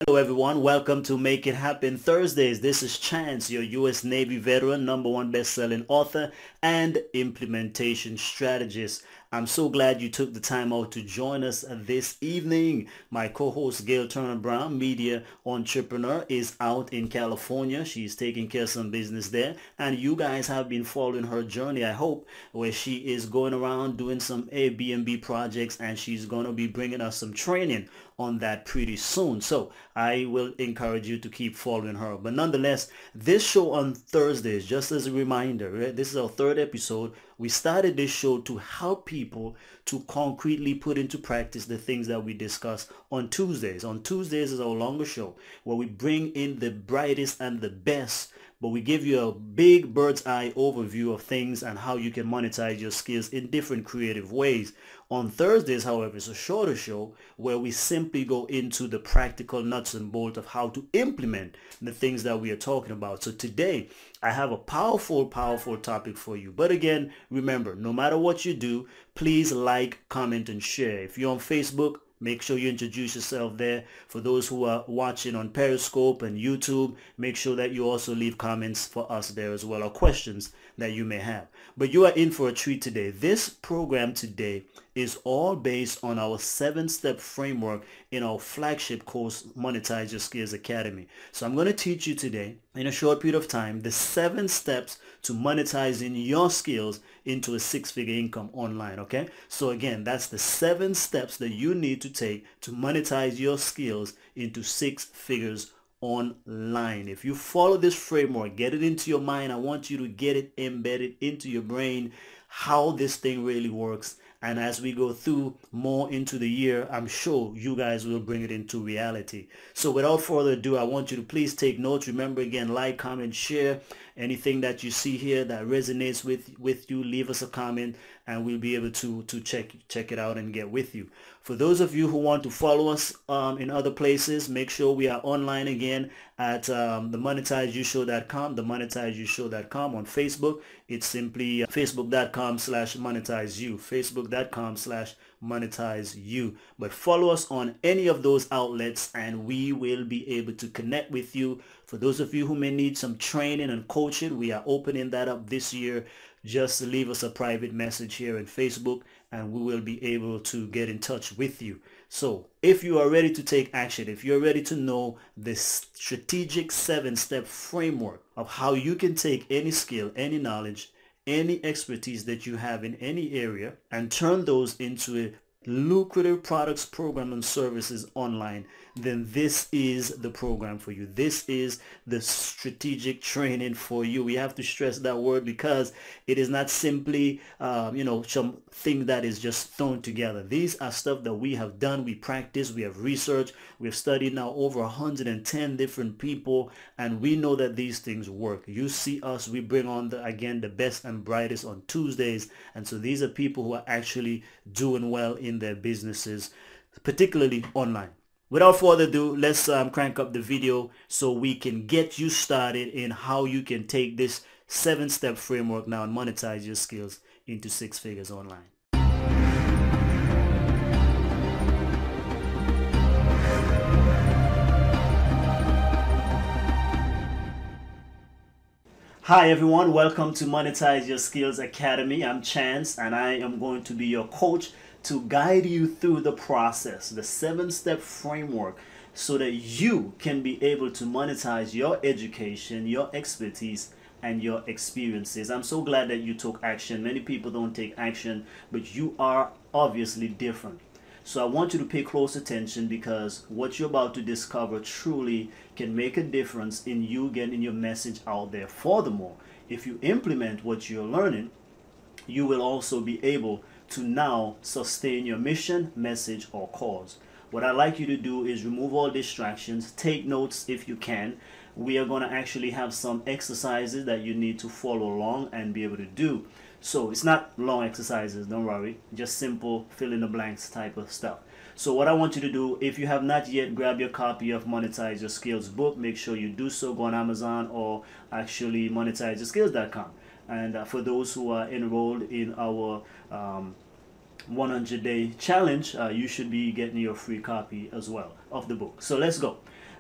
Hello everyone, welcome to Make It Happen Thursdays. This is Chance, your U.S. Navy veteran, #1 best-selling author, and implementation strategist. I'm so glad you took the time out to join us this evening. My co-host Gail Turner Brown, media entrepreneur, is out in California. She's taking care of some business there, and you guys have been following her journey, I hope, where she is going around doing some Airbnb projects, and she's going to be bringing us some training on that pretty soon. So I will encourage you to keep following her. But nonetheless, this show on Thursdays, just as a reminder, right, this is our third episode. We started this show to help people to concretely put into practice the things that we discuss on Tuesdays. On Tuesdays is our longer show where we bring in the brightest and the best, but we give you a big bird's eye overview of things and how you can monetize your skills in different creative ways. On Thursdays, however, it's a shorter show where we simply go into the practical nuts and bolts of how to implement the things that we are talking about. So today, I have a powerful topic for you. But again, remember, no matter what you do, please like, comment, and share. If you're on Facebook, make sure you introduce yourself there. For those who are watching on Periscope and YouTube, make sure that you also leave comments for us there as well, or questions that you may have. But you are in for a treat today. This program today is all based on our 7-step framework in our flagship course, Monetize Your Skills Academy. So I'm going to teach you today, in a short period of time, the 7 steps to monetizing your skills into a 6-figure income online, okay? So again, that's the 7 steps that you need to take to monetize your skills into 6 figures online. If you follow this framework, get it into your mind. I want you to get it embedded into your brain, how this thing really works. And as we go through more into the year, I'm sure you guys will bring it into reality. So without further ado, I want you to please take notes. Remember, again, like, comment, share. Anything that you see here that resonates with you, leave us a comment and we'll be able to check it out and get with you. For those of you who want to follow us in other places, make sure we are online again at the monetizeyouShow.com, the monetizeyouShow.com. On Facebook, it's simply facebook.com/monetizeyou, facebook.com/monetizeyou. But follow us on any of those outlets and we will be able to connect with you. For those of you who may need some training and coaching, we are opening that up this year. Just leave us a private message here on Facebook and we will be able to get in touch with you. So if you are ready to take action, if you're ready to know the strategic 7-step framework of how you can take any skill, any knowledge, any expertise that you have in any area and turn those into a lucrative products, program, and services online, then this is the program for you. This is the strategic training for you. We have to stress that word because it is not simply something that is just thrown together. These are stuff that we have done, we practice, we have researched, we've studied now over 110 different people, and we know that these things work. You see us, we bring on the best and brightest on Tuesdays, and so these are people who are actually doing well in their businesses, particularly online. Without further ado, let's crank up the video so we can get you started in how you can take this 7-step framework now and monetize your skills into 6 figures online. Hi everyone, welcome to Monetize Your Skills Academy. I'm Chance and I am going to be your coach to guide you through the process, the 7-step framework, so that you can be able to monetize your education, your expertise, and your experiences. I'm so glad that you took action. Many people don't take action, but you are obviously different. So I want you to pay close attention because what you're about to discover truly can make a difference in you getting your message out there. Furthermore, if you implement what you're learning, you will also be able to now sustain your mission, message, or cause. What I'd like you to do is remove all distractions, take notes if you can. We are going to actually have some exercises that you need to follow along and be able to do. So it's not long exercises, don't worry, just simple fill in the blanks type of stuff. So what I want you to do, if you have not yet grabbed your copy of Monetize Your Skills book, make sure you do so. Go on Amazon or actually monetizeyourskills.com. And for those who are enrolled in our 100-day challenge, you should be getting your free copy as well of the book. So let's go.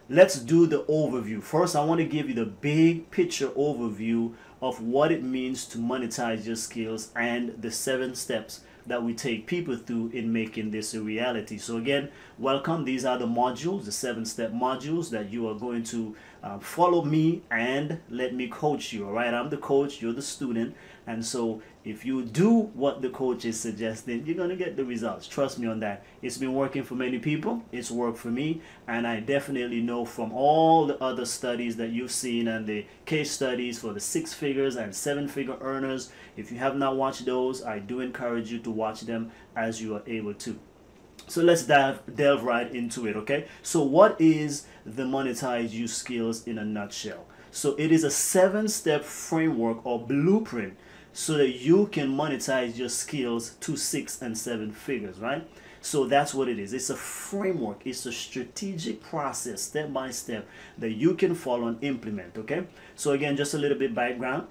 let's do the overview. First, I want to give you the big picture overview of what it means to monetize your skills and the 7 steps that we take people through in making this a reality. So again, welcome. These are the modules, the 7-step modules that you are going to follow me and let me coach you. All right, I'm the coach, you're the student, and so if you do what the coach is suggesting, you're going to get the results. Trust me on that. It's been working for many people. It's worked for me, and I definitely know from all the other studies that you've seen and the case studies for the 6-figures and 7-figure earners. If you have not watched those, I do encourage you to watch them as you are able to. So let's delve right into it, okay? So what is the Monetize You skills in a nutshell? So it is a 7-step framework or blueprint so that you can monetize your skills to 6 and 7 figures, right? So that's what it is. It's a framework. It's a strategic process, step by step, that you can follow and implement, okay? So again, just a little bit background.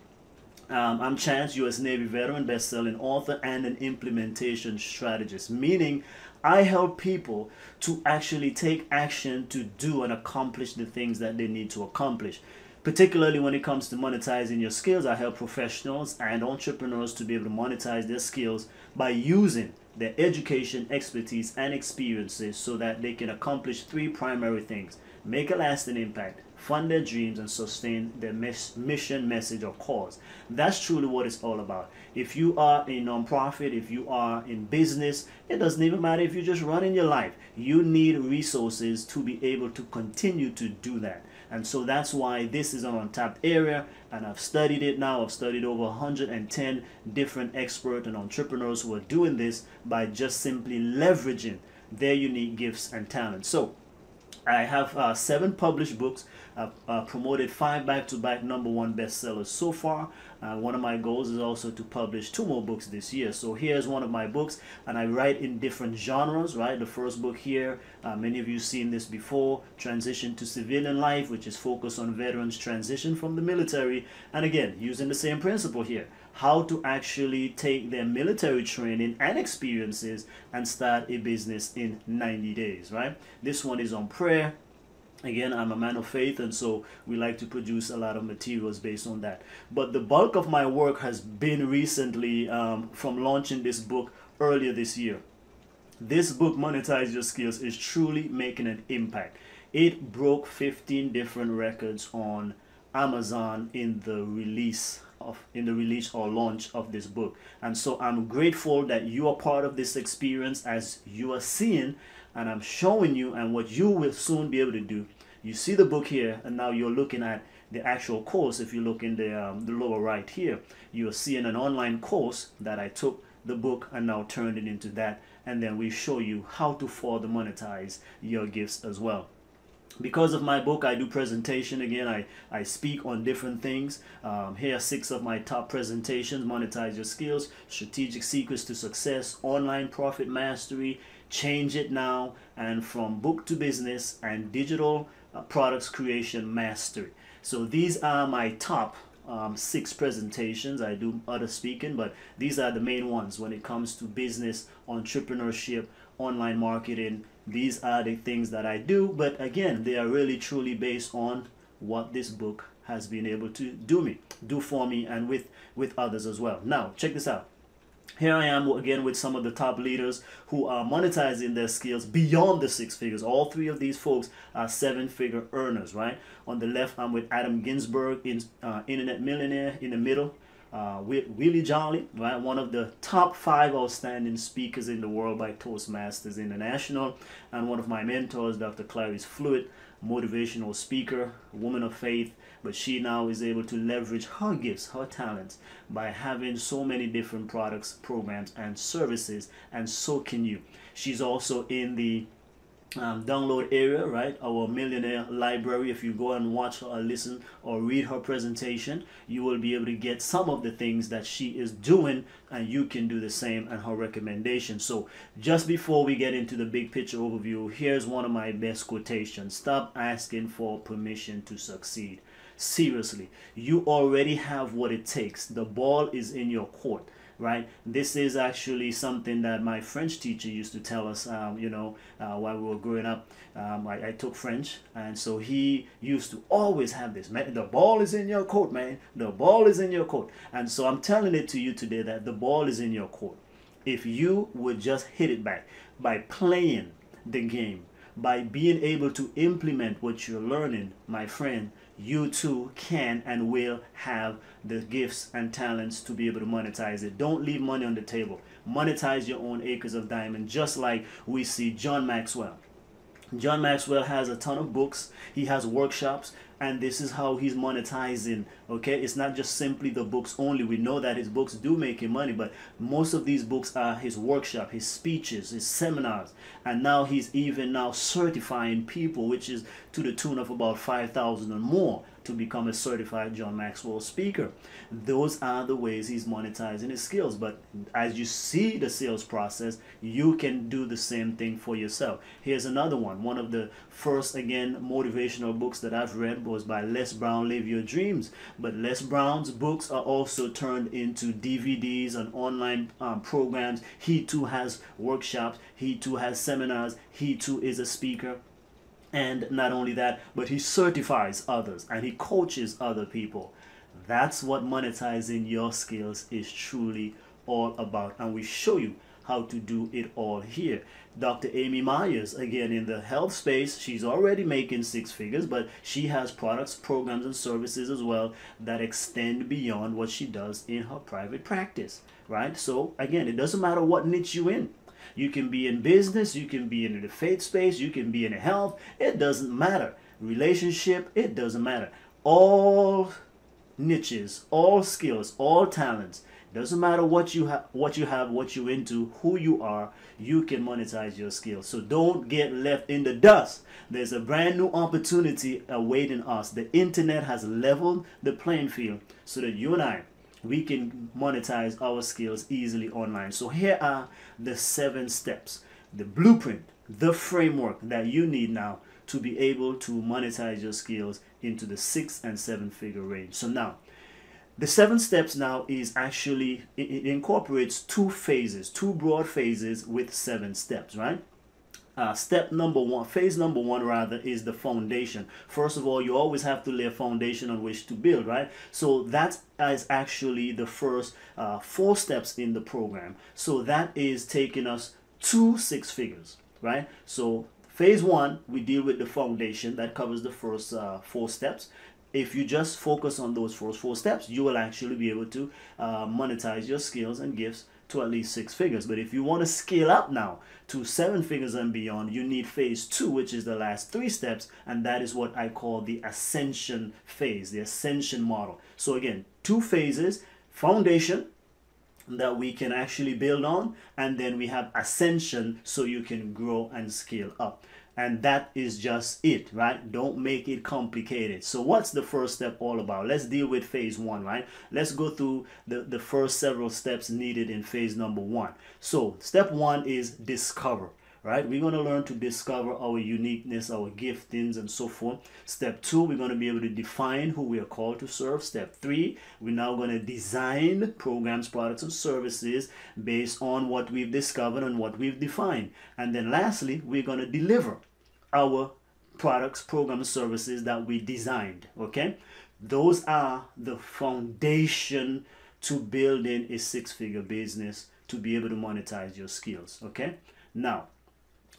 I'm Chance, U.S. Navy veteran, best-selling author, and an implementation strategist, meaning I help people to actually take action to do and accomplish the things that they need to accomplish. Particularly when it comes to monetizing your skills, I help professionals and entrepreneurs to be able to monetize their skills by using their education, expertise, and experiences so that they can accomplish 3 primary things: make a lasting impact, fund their dreams, and sustain their mission, message, or cause. That's truly what it's all about. If you are a nonprofit, if you are in business, it doesn't even matter if you're just running your life. You need resources to be able to continue to do that. And so that's why this is an untapped area, and I've studied it now. I've studied over 110 different experts and entrepreneurs who are doing this by just simply leveraging their unique gifts and talents. So I have 7 published books. I've promoted 5 back-to-back #1 bestsellers so far. One of my goals is also to publish 2 more books this year. So here's one of my books, and I write in different genres, right? The first book here, many of you seen this before, Transition to Civilian Life, which is focused on veterans transition from the military. And again, using the same principle here, how to actually take their military training and experiences and start a business in 90 days, right? This one is on prayer. Again, I'm a man of faith, and so we like to produce a lot of materials based on that. But the bulk of my work has been recently from launching this book earlier this year. This book, Monetize Your Skills, is truly making an impact. It broke 15 different records on Amazon in the release or launch of this book. And so I'm grateful that you are part of this experience as you are seeing, and I'm showing you, and what you will soon be able to do. You see the book here, and now you're looking at the actual course. If you look in the lower right here, you're seeing an online course that I took the book and now turned it into that, and then we show you how to further monetize your gifts as well. Because of my book, I do presentation. Again, I speak on different things. Here are 6 of my top presentations: Monetize Your Skills, Strategic Secrets to Success, Online Profit Mastery, Change It Now, and From Book to Business, and Digital Products Creation Mastery. So these are my top 6 presentations. I do other speaking, but these are the main ones when it comes to business, entrepreneurship, online marketing. These are the things that I do, but again, they are really truly based on what this book has been able to do for me and with others as well. Now, check this out. Here I am again with some of the top leaders who are monetizing their skills beyond the 6 figures. All 3 of these folks are 7-figure earners, right? On the left, I'm with Adam Ginsberg, internet millionaire. In the middle, with Willie Jolly, right? One of the top 5 outstanding speakers in the world by Toastmasters International, and one of my mentors, Dr. Clarice Fluid, motivational speaker, woman of faith, but she now is able to leverage her gifts, her talents, by having so many different products, programs, and services, and so can you. She's also in the download area, right? Our millionaire library. If you go and watch or listen or read her presentation, you will be able to get some of the things that she is doing, and you can do the same, and her recommendation. So just before we get into the big picture overview, here's one of my best quotations: stop asking for permission to succeed. Seriously, you already have what it takes. The ball is in your court, right? This is actually something that my French teacher used to tell us, while we were growing up. I took French, and so he used to always have this, man, the ball is in your court, man. The ball is in your court. And so I'm telling it to you today that the ball is in your court. If you would just hit it back by playing the game, by being able to implement what you're learning, my friend, you too can and will have the gifts and talents to be able to monetize it. Don't leave money on the table. Monetize your own acres of diamond, just like we see John Maxwell. John Maxwell has a ton of books. He has workshops, and this is how he's monetizing. Okay, it's not just simply the books only. We know that his books do make him money, but most of these books are his workshop, his speeches, his seminars, and now he's even now certifying people, which is to the tune of about 5,000 or more to become a certified John Maxwell speaker. Those are the ways he's monetizing his skills. But as you see the sales process, you can do the same thing for yourself. Here's another one. One of the first, again, motivational books that I've read was by Les Brown, Live Your Dreams. But Les Brown's books are also turned into DVDs and online programs. He too has workshops. He too has seminars. He too is a speaker. And not only that, but he certifies others and he coaches other people. That's what monetizing your skills is truly all about. And we show you how to do it all here. Dr. Amy Myers, again, in the health space, she's already making 6 figures, but she has products, programs, and services as well that extend beyond what she does in her private practice, right? So again, it doesn't matter what niche you're in. You can be in business, you can be in the faith space, you can be in health. It doesn't matter. Relationship, it doesn't matter. All niches, all skills, all talents. Doesn't matter what you have, what you're into, who you are, you can monetize your skills. So don't get left in the dust. There's a brand new opportunity awaiting us. The internet has leveled the playing field so that you and I, we can monetize our skills easily online. So here are the 7 steps, the blueprint, the framework that you need now to be able to monetize your skills into the 6- and 7-figure range. So now, the 7 steps now is actually, it incorporates 2 phases, 2 broad phases with 7 steps, right? Step number 1, phase number 1 rather, is the foundation. First of all, you always have to lay a foundation on which to build, right? So that is actually the first 4 steps in the program. So that is taking us to 6 figures, right? So phase 1, we deal with the foundation. That covers the first 4 steps. If you just focus on those first 4 steps, you will actually be able to monetize your skills and gifts to at least 6 figures. But if you want to scale up now to 7 figures and beyond, you need phase 2, which is the last 3 steps, and that is what I call the ascension phase, the ascension model. So again, 2 phases: foundation that we can actually build on, and then we have ascension, so you can grow and scale up. And that is just it, right? Don't make it complicated. So what's the first step all about? Let's deal with phase 1, right? Let's go through the first several steps needed in phase number 1. So step 1 is discover, right? We're going to learn to discover our uniqueness, our giftings, and so forth. Step 2, we're going to be able to define who we are called to serve. Step 3, we're now going to design programs, products, and services based on what we've discovered and what we've defined. And then lastly, we're going to deliver our products, programs, services that we designed, okay? Those are the foundation to building a 6-figure business, to be able to monetize your skills, okay? Now,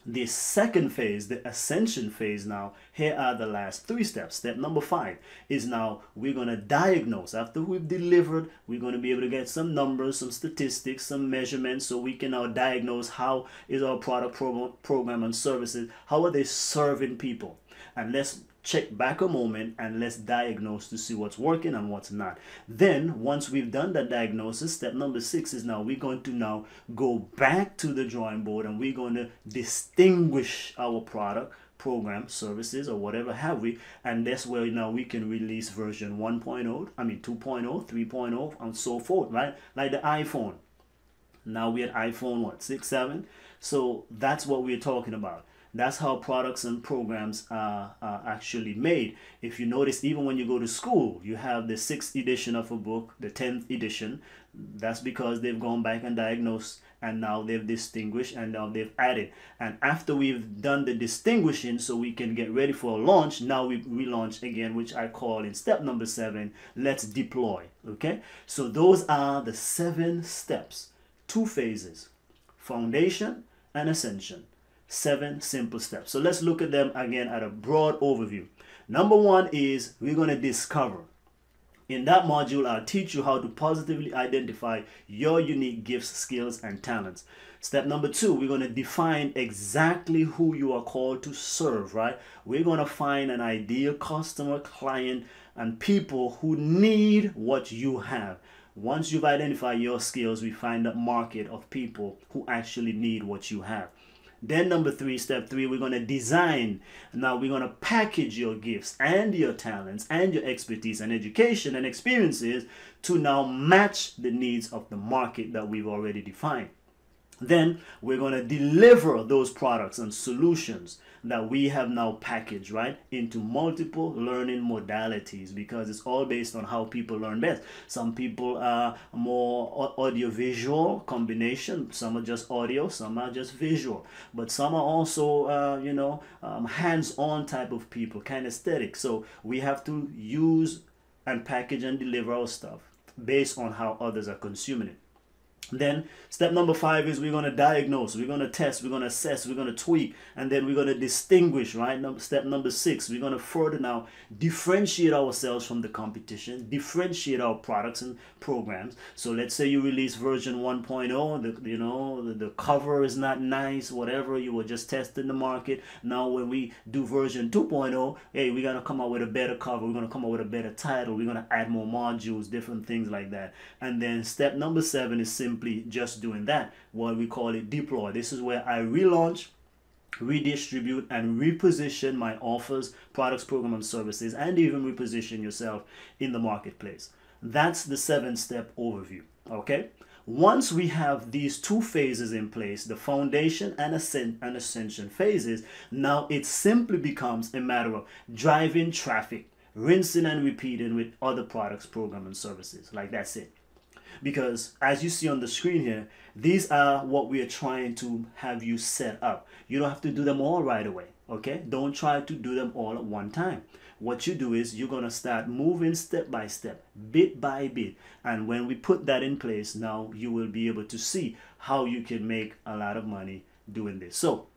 the second phase, the ascension phase, now, here are the last 3 steps. Step number 5 is now we're going to diagnose. After we've delivered, we're going to be able to get some numbers, some statistics, some measurements, so we can now diagnose how is our product, program, and services, how are they serving people. And let's check back a moment and let's diagnose to see what's working and what's not. Then once we've done that diagnosis, step number 6 is now we're going to now go back to the drawing board, and we're going to distinguish our product, program, services, or whatever have we, and that's where now we can release version 1.0, 2.0, 3.0, and so forth, right? Like the iPhone. Now we're at iPhone what, 6, 7? So that's what we're talking about. That's how products and programs are actually made. If you notice, even when you go to school, you have the 6th edition of a book, the 10th edition. That's because they've gone back and diagnosed, and now they've distinguished, and now they've added. And after we've done the distinguishing so we can get ready for a launch, now we relaunch again, which I call in step number 7, let's deploy. Okay, so those are the 7 steps, 2 phases: foundation and ascension. 7 simple steps. So let's look at them again at a broad overview. Number 1 is we're going to discover. In that module, I'll teach you how to positively identify your unique gifts, skills, and talents. Step number 2, we're going to define exactly who you are called to serve, right? We're going to find an ideal customer, client, and people who need what you have. Once you've identified your skills, we find a market of people who actually need what you have. Then number 3, step 3, we're going to design. Now we're going to package your gifts and your talents and your expertise and education and experiences to now match the needs of the market that we've already defined. Then we're going to deliver those products and solutions that we have now packaged, right, into multiple learning modalities, because it's all based on how people learn best. Some people are more audio-visual combination, some are just audio, some are just visual, but some are also hands-on type of people, kinesthetic. So we have to use and package and deliver our stuff based on how others are consuming it. Then step number 5 is we're going to diagnose, we're going to test, we're going to assess, we're going to tweak, and then we're going to distinguish, right? Step number 6, we're going to further now differentiate ourselves from the competition, differentiate our products and programs. So let's say you release version 1.0, the cover is not nice, whatever, you were just testing the market. Now when we do version 2.0, hey, we're going to come out with a better cover, we're going to come out with a better title, we're going to add more modules, different things like that. And then step number 7 is simply just doing that, what we call it deploy. This is where I relaunch, redistribute, and reposition my offers, products, programs, and services, and even reposition yourself in the marketplace. That's the 7-step overview. Okay, once we have these 2 phases in place, the foundation and ascension phases, now it simply becomes a matter of driving traffic, rinsing and repeating with other products, programs, and services. Like, that's it. Because as you see on the screen here, these are what we are trying to have you set up. You don't have to do them all right away, okay? Don't try to do them all at one time. What you do is you're going to start moving step by step, bit by bit. And when we put that in place, now you will be able to see how you can make a lot of money doing this. So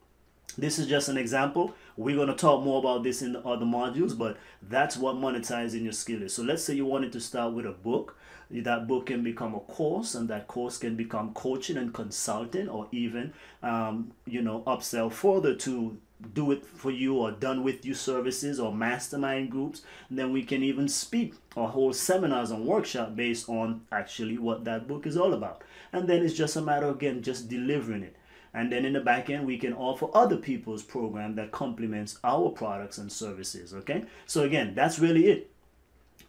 this is just an example. We're going to talk more about this in the other modules, but that's what monetizing your skill is. So let's say you wanted to start with a book. That book can become a course, and that course can become coaching and consulting, or even upsell further to do it for you or done with you services or mastermind groups. And then we can even speak or hold seminars and workshops based on actually what that book is all about. And then it's just a matter of, again, just delivering it. And then in the back end, we can offer other people's program that complements our products and services. Okay, so again, that's really it.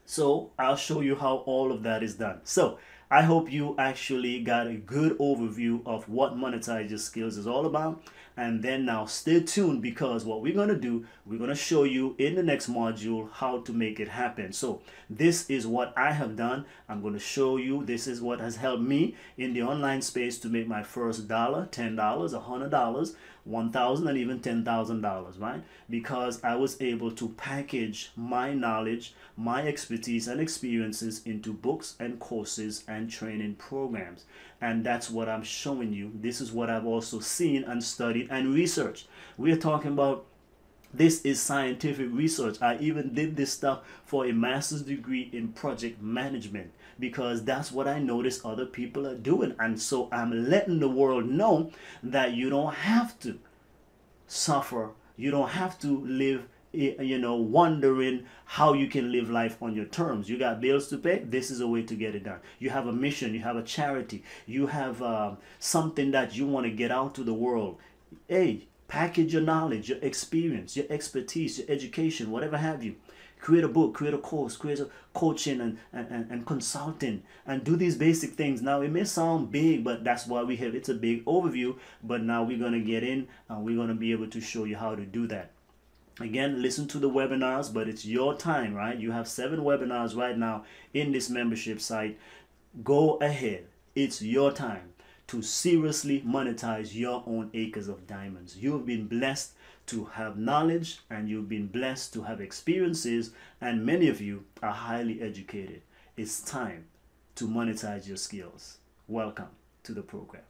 So I'll show you how all of that is done. So I hope you actually got a good overview of what Monetize Your Skills is all about. And then now stay tuned, because what we're going to do, we're going to show you in the next module how to make it happen. So this is what I have done. I'm going to show you, this is what has helped me in the online space to make my first $10, $100, $1,000, and even $10,000, right? Because I was able to package my knowledge, my expertise and experiences into books and courses and training programs. And that's what I'm showing you. This is what I've also seen and studied and researched. We're talking about, this is scientific research. I even did this stuff for a master's degree in project management, because that's what I noticed other people are doing. And so I'm letting the world know that you don't have to suffer. You don't have to live wondering how you can live life on your terms. You got bills to pay. This is a way to get it done. You have a mission, you have a charity, you have something that you want to get out to the world. Hey, package your knowledge, your experience, your expertise, your education, whatever have you. Create a book, create a course, create a coaching and consulting, and do these basic things. Now, it may sound big, but that's why we have, it's a big overview, but now we're going to get in and we're going to be able to show you how to do that. Again, listen to the webinars, but it's your time, right? You have 7 webinars right now in this membership site. Go ahead. It's your time to seriously monetize your own acres of diamonds. You've been blessed to have knowledge, and you've been blessed to have experiences, and many of you are highly educated. It's time to monetize your skills. Welcome to the program.